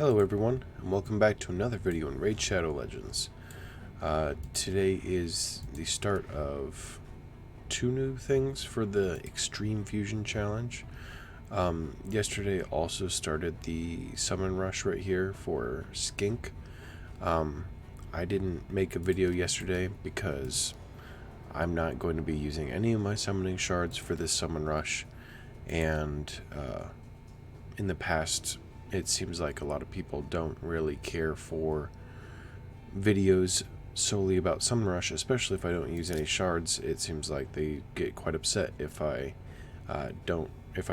Hello everyone, and welcome back to another video in Raid Shadow Legends. Today is the start of two new things for the Extreme Fusion Challenge. Yesterday also started the Summon Rush right here for Skink. I didn't make a video yesterday because I'm not going to be using any of my summoning shards for this Summon Rush, and in the past it seems like a lot of people don't really care for videos solely about Summon Rush, especially if I don't use any shards. It seems like they get quite upset if I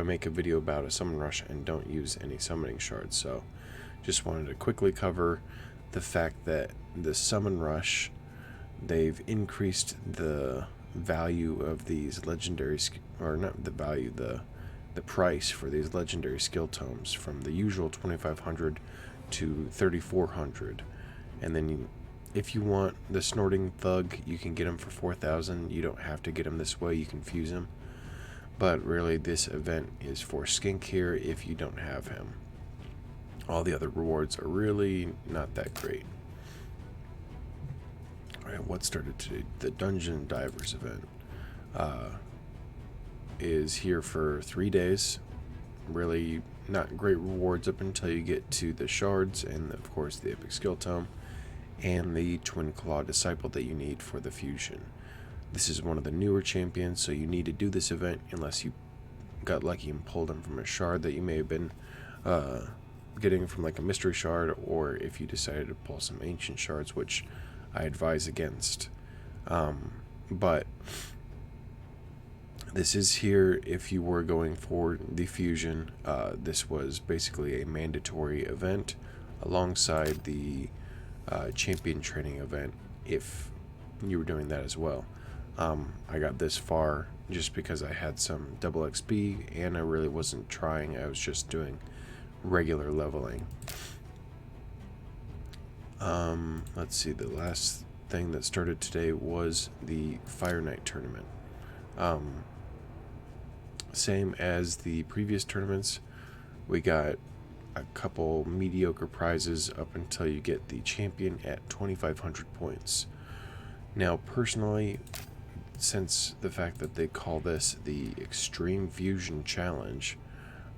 make a video about a Summon Rush and don't use any summoning shards. So just wanted to quickly cover the fact that the Summon Rush, they've increased the value of these legendary, or not the value, the price for these legendary skill tomes from the usual 2,500 to 3,400. And then if you want the Snorting Thug, you can get him for 4,000. You don't have to get him this way, you can fuse him. But really this event is for Skink here if you don't have him. All the other rewards are really not that great. Alright, what started today? The Dungeon Divers event is here for 3 days. Really not great rewards up until you get to the shards and of course the epic skill tome and the Twin Claw Disciple that you need for the fusion. This is one of the newer champions, so you need to do this event unless you got lucky and pulled him from a shard that you may have been getting from like a mystery shard, or if you decided to pull some ancient shards, which I advise against. But this is here if you were going for the fusion. This was basically a mandatory event alongside the champion training event if you were doing that as well. I got this far just because I had some double XP and I really wasn't trying. I was just doing regular leveling. Let's see, the last thing that started today was the Fire Night tournament. Same as the previous tournaments, we got a couple mediocre prizes up until you get the champion at 2,500 points. Now personally, since the fact that they call this the Extreme Fusion Challenge,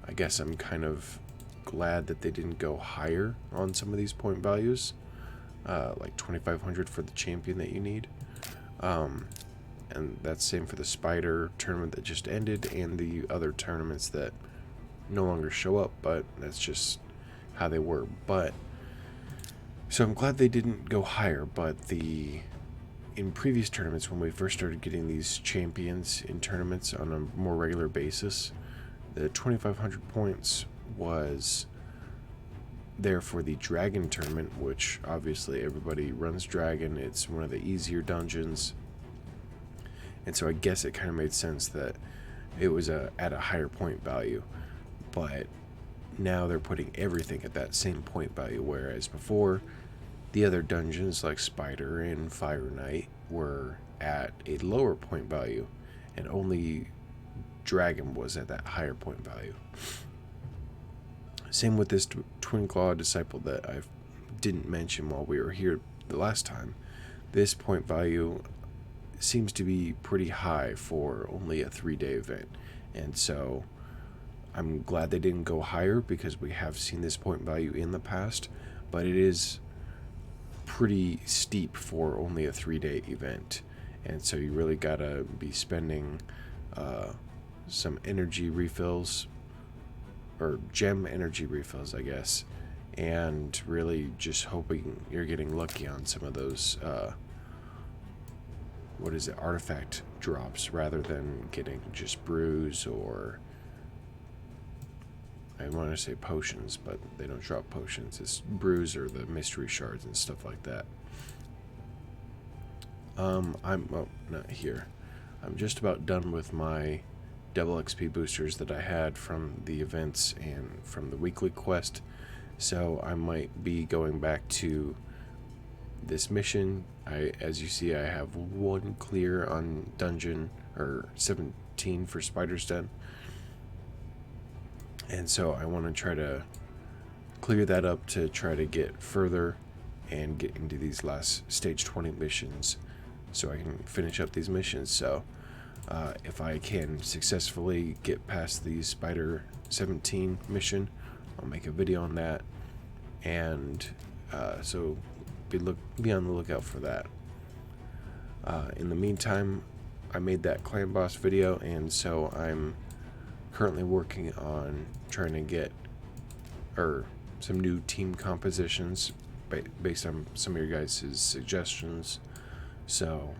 I guess I'm kind of glad that they didn't go higher on some of these point values, like 2,500 for the champion that you need. And that's same for the Spider tournament that just ended and the other tournaments that no longer show up, but that's just how they were. But so I'm glad they didn't go higher, but in previous tournaments when we first started getting these champions in tournaments on a more regular basis, the 2,500 points was there for the Dragon tournament, which obviously everybody runs Dragon. It's one of the easier dungeons. And so I guess it kind of made sense that it was at a higher point value. But now they're putting everything at that same point value, whereas before the other dungeons like Spider and Fire Knight were at a lower point value, and only Dragon was at that higher point value. Same with this Twin Claw Disciple that I didn't mention while we were here the last time. This point value seems to be pretty high for only a 3-day event, and so I'm glad they didn't go higher because we have seen this point value in the past, but it is pretty steep for only a 3-day event, and so you really gotta be spending some energy refills, or gem energy refills I guess, and really just hoping you're getting lucky on some of those artifact drops rather than getting just brews, or I want to say potions, but they don't drop potions. It's brews or the mystery shards and stuff like that. Not here. I'm just about done with my double XP boosters that I had from the events and from the weekly quest, so I might be going back to this mission. As you see, I have 1 clear on dungeon, or 17 for Spider's Den. And so I want to try to clear that up to try to get further and get into these last stage 20 missions so I can finish up these missions. So if I can successfully get past the Spider 17 mission, I'll make a video on that, and so be on the lookout for that. In the meantime, I made that clan boss video, and so I'm currently working on trying to get some new team compositions based on some of your guys' suggestions. So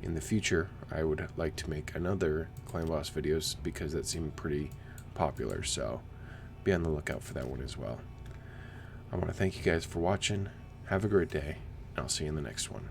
in the future, I would like to make another clan boss videos because that seemed pretty popular, so be on the lookout for that one as well. I want to thank you guys for watching. Have a great day, and I'll see you in the next one.